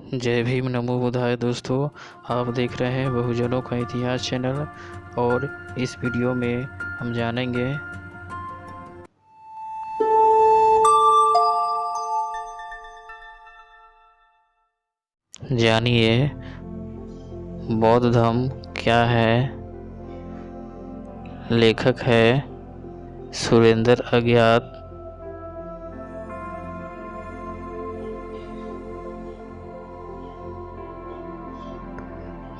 जय भीम नमो बुद्धाय। दोस्तों, आप देख रहे हैं बहुजनों का इतिहास चैनल और इस वीडियो में हम जानिए बौद्ध धर्म क्या है। लेखक है सुरेंद्र अज्ञात।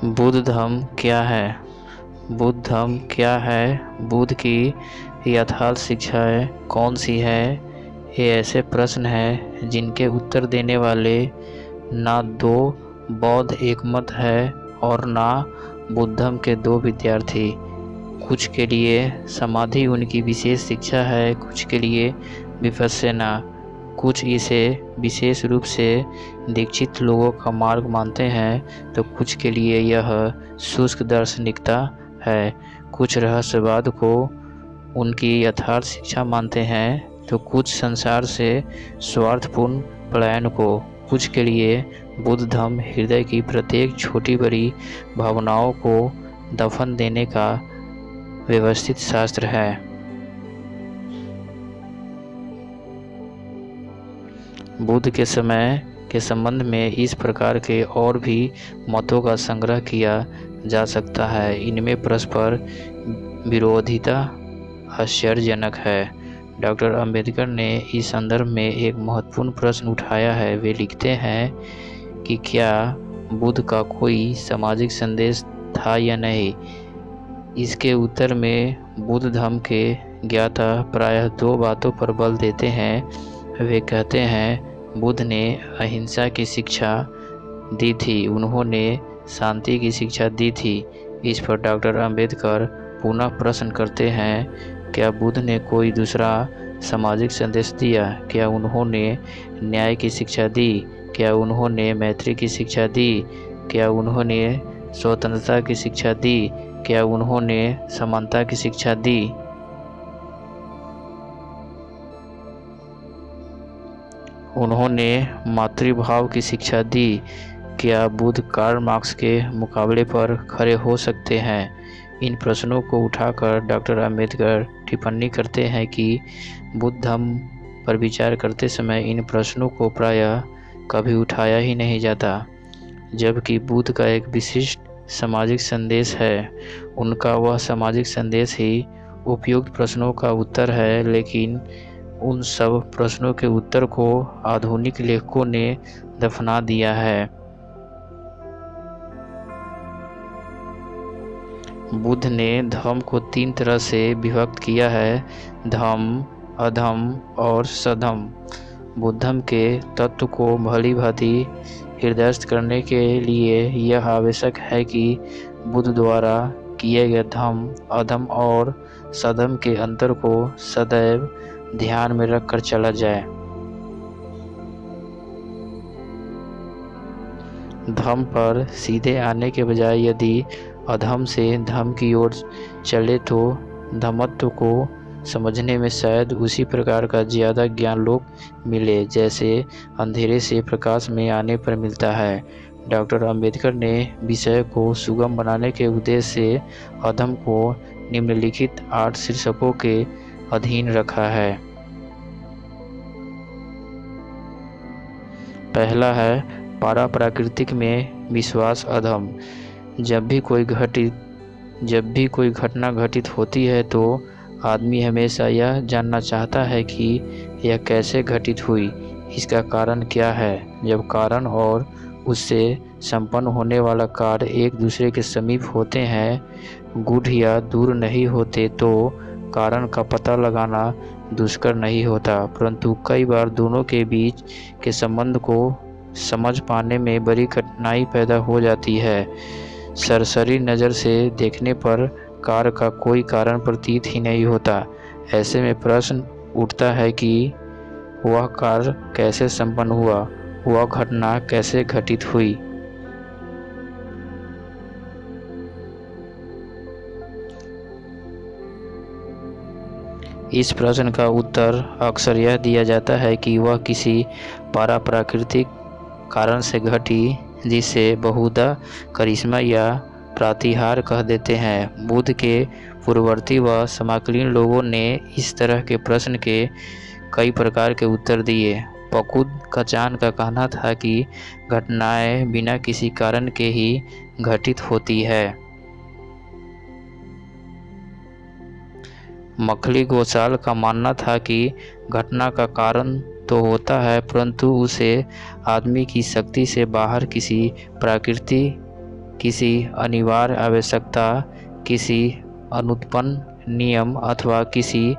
बुद्ध धर्म क्या है? बुद्ध धर्म क्या है? बुद्ध की यथार्थ शिक्षाएं कौन सी है? ये ऐसे प्रश्न हैं जिनके उत्तर देने वाले ना दो बौद्ध एकमत है और ना बुद्ध धर्म के दो विद्यार्थी। कुछ के लिए समाधि उनकी विशेष शिक्षा है, कुछ के लिए विपश्यना, कुछ इसे विशेष रूप से दीक्षित लोगों का मार्ग मानते हैं तो कुछ के लिए यह शुष्क दार्शनिकता है। कुछ रहस्यवाद को उनकी यथार्थ शिक्षा मानते हैं तो कुछ संसार से स्वार्थपूर्ण पलायन को। कुछ के लिए बुद्ध धर्म हृदय की प्रत्येक छोटी बड़ी भावनाओं को दफन देने का व्यवस्थित शास्त्र है। बुद्ध के समय के संबंध में इस प्रकार के और भी मतों का संग्रह किया जा सकता है। इनमें परस्पर विरोधिता आश्चर्यजनक है। डॉक्टर अंबेडकर ने इस संदर्भ में एक महत्वपूर्ण प्रश्न उठाया है। वे लिखते हैं कि क्या बुद्ध का कोई सामाजिक संदेश था या नहीं। इसके उत्तर में बुद्ध धर्म के ज्ञाता प्रायः दो बातों पर बल देते हैं। वे कहते हैं बुद्ध ने अहिंसा की शिक्षा दी थी, उन्होंने शांति की शिक्षा दी थी। इस पर डॉक्टर अंबेडकर पुनः प्रश्न करते हैं, क्या बुद्ध ने कोई दूसरा सामाजिक संदेश दिया? क्या उन्होंने न्याय की शिक्षा दी? क्या उन्होंने मैत्री की शिक्षा दी? क्या उन्होंने स्वतंत्रता की शिक्षा दी? क्या उन्होंने समानता की शिक्षा दी? उन्होंने मातृभाव की शिक्षा दी? क्या बुद्ध कार्ल मार्क्स के मुकाबले पर खड़े हो सकते हैं? इन प्रश्नों को उठाकर डॉक्टर अंबेडकर टिप्पणी करते हैं कि बुद्ध धर्म पर विचार करते समय इन प्रश्नों को प्रायः कभी उठाया ही नहीं जाता। जबकि बुद्ध का एक विशिष्ट सामाजिक संदेश है, उनका वह सामाजिक संदेश ही उपयुक्त प्रश्नों का उत्तर है। लेकिन उन सब प्रश्नों के उत्तर को आधुनिक लेखकों ने दफना दिया है। बुद्ध ने धर्म को तीन तरह से विभक्त किया है, धम्म, अधम्म और सधम्म। बुद्ध धर्म के तत्व को भली भांति हृदयस्थ करने के लिए यह आवश्यक है कि बुद्ध द्वारा किए गए धम्म, अधम्म और सधम्म के अंतर को सदैव ध्यान में रखकर चला जाए। धम्म पर सीधे आने के बजाय यदि अधम्म से धम्म की ओर चले तो धम्मत्व को समझने में शायद उसी प्रकार का ज़्यादा ज्ञान लोक मिले जैसे अंधेरे से प्रकाश में आने पर मिलता है। डॉक्टर अंबेडकर ने विषय को सुगम बनाने के उद्देश्य से अधम्म को निम्नलिखित 8 शीर्षकों के अधीन रखा है। पहला है पाराप्राकृतिक में विश्वास अधम्म। जब भी कोई घटना घटित होती है तो आदमी हमेशा यह जानना चाहता है कि यह कैसे घटित हुई, इसका कारण क्या है। जब कारण और उससे संपन्न होने वाला कार्य एक दूसरे के समीप होते हैं, गूढ़ या दूर नहीं होते, तो कारण का पता लगाना दुष्कर नहीं होता। परंतु कई बार दोनों के बीच के संबंध को समझ पाने में बड़ी कठिनाई पैदा हो जाती है। सरसरी नज़र से देखने पर कार्य का कोई कारण प्रतीत ही नहीं होता। ऐसे में प्रश्न उठता है कि वह कार्य कैसे संपन्न हुआ, वह घटना कैसे घटित हुई। इस प्रश्न का उत्तर अक्सर यह दिया जाता है कि वह किसी पाराप्राकृतिक कारण से घटी, जिसे बहुधा करिश्मा या प्रातिहार कह देते हैं। बुद्ध के पूर्ववर्ती व समकालीन लोगों ने इस तरह के प्रश्न के कई प्रकार के उत्तर दिए। पकुद कचान का कहना था कि घटनाएं बिना किसी कारण के ही घटित होती है। मखली घोषाल का मानना था कि घटना का कारण तो होता है, परंतु उसे आदमी की शक्ति से बाहर किसी प्रकृति, किसी अनिवार्य आवश्यकता, किसी अनुत्पन्न नियम अथवा किसी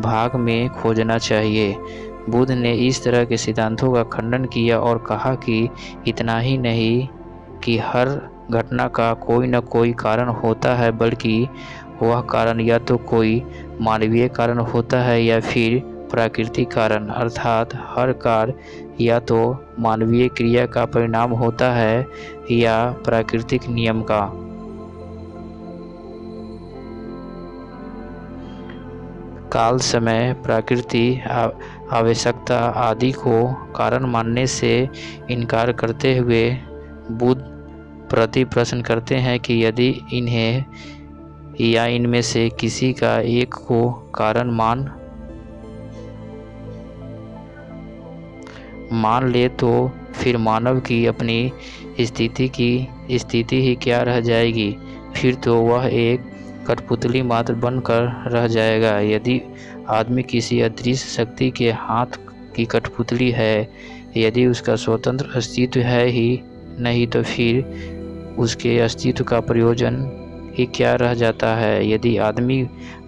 भाग में खोजना चाहिए। बुद्ध ने इस तरह के सिद्धांतों का खंडन किया और कहा कि इतना ही नहीं कि हर घटना का कोई न कोई कारण होता है, बल्कि वह कारण या तो कोई मानवीय कारण होता है या फिर प्राकृतिक कारण, अर्थात हर कार्य या तो मानवीय क्रिया का परिणाम होता है या प्राकृतिक नियम का। काल, समय, प्रकृति, आवश्यकता आदि को कारण मानने से इनकार करते हुए बुद्ध प्रति प्रश्न करते हैं कि यदि इन्हें या इनमें से किसी का एक को कारण मान ले तो फिर मानव की अपनी स्थिति ही क्या रह जाएगी। फिर तो वह एक कठपुतली मात्र बनकर रह जाएगा। यदि आदमी किसी अदृश्य शक्ति के हाथ की कठपुतली है, यदि उसका स्वतंत्र अस्तित्व है ही नहीं, तो फिर उसके अस्तित्व का प्रयोजन ही क्या रह जाता है। यदि आदमी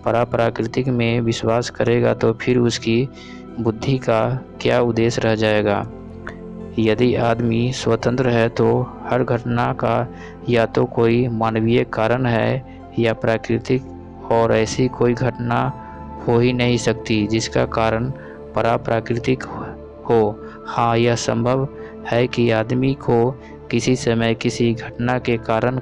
पराप्राकृतिक में विश्वास करेगा तो फिर उसकी बुद्धि का क्या उद्देश्य रह जाएगा। यदि आदमी स्वतंत्र है तो हर घटना का या तो कोई मानवीय कारण है या प्राकृतिक, और ऐसी कोई घटना हो ही नहीं सकती जिसका कारण पराप्राकृतिक हो। हाँ, यह संभव है कि आदमी को किसी समय किसी घटना के कारण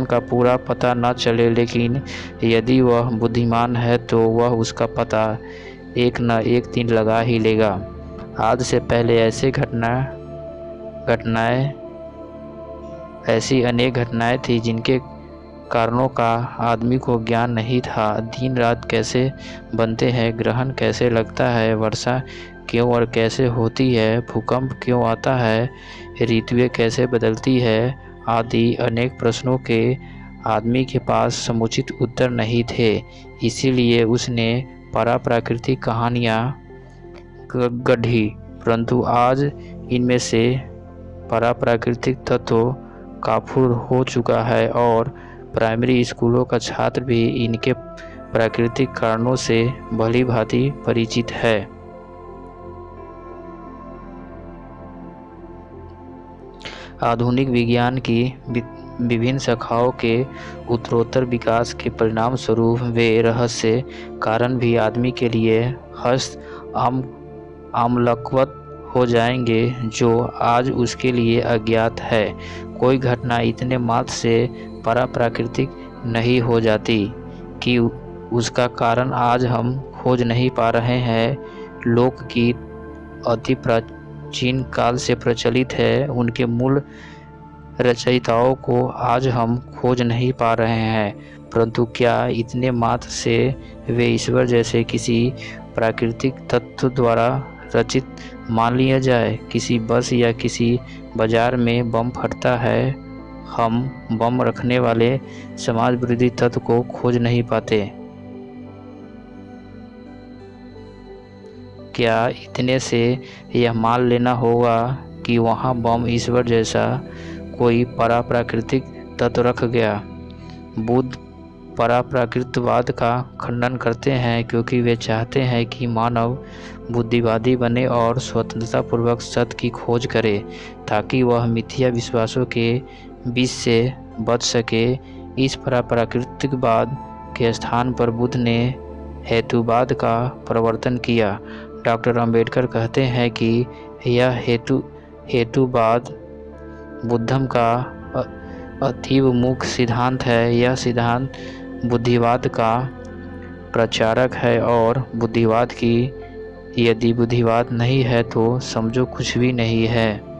का पूरा पता न चले, लेकिन यदि वह बुद्धिमान है तो वह उसका पता एक न एक दिन लगा ही लेगा। आज से पहले ऐसी अनेक घटनाएं थी जिनके कारणों का आदमी को ज्ञान नहीं था। दिन रात कैसे बनते हैं, ग्रहण कैसे लगता है, वर्षा क्यों और कैसे होती है, भूकंप क्यों आता है, ऋतुएं कैसे बदलती है आदि अनेक प्रश्नों के आदमी के पास समुचित उत्तर नहीं थे। इसीलिए उसने पराप्राकृतिक कहानियाँ गढ़ी, परंतु आज इनमें से पराप्राकृतिक तत्व काफूर हो चुका है और प्राइमरी स्कूलों का छात्र भी इनके प्राकृतिक कारणों से भली भांति परिचित है। आधुनिक विज्ञान की विभिन्न शाखाओं के उत्तरोत्तर विकास के परिणाम स्वरूप वे रहस्य कारण भी आदमी के लिए आमलकवत हो जाएंगे जो आज उसके लिए अज्ञात है। कोई घटना इतने मात्र से पराप्राकृतिक नहीं हो जाती कि उसका कारण आज हम खोज नहीं पा रहे हैं। लोकगीत अति प्राचीन काल से प्रचलित है, उनके मूल रचयिताओं को आज हम खोज नहीं पा रहे हैं, परंतु क्या इतने मात्र से वे ईश्वर जैसे किसी प्राकृतिक तत्व द्वारा रचित मान लिया जाए। किसी बस या किसी बाजार में बम फटता है, हम बम रखने वाले समाज विरोधी तत्व को खोज नहीं पाते। क्या इतने से यह मान लेना होगा कि वहाँ बम ईश्वर जैसा कोई पराप्राकृतिक तत्व रख गया? बुद्ध पराप्राकृतवाद का खंडन करते हैं क्योंकि वे चाहते हैं कि मानव बुद्धिवादी बने और स्वतंत्रतापूर्वक सत्य की खोज करे ताकि वह मिथ्या विश्वासों के बीच से बच सके। इस पराप्राकृतिकवाद के स्थान पर बुद्ध ने हेतुवाद का प्रवर्तन किया। डॉक्टर अंबेडकर कहते हैं कि यह हेतुवाद बुद्धम का अतीव मुख्य सिद्धांत है। यह सिद्धांत बुद्धिवाद का प्रचारक है और बुद्धिवाद की यदि बुद्धिवाद नहीं है तो समझो कुछ भी नहीं है।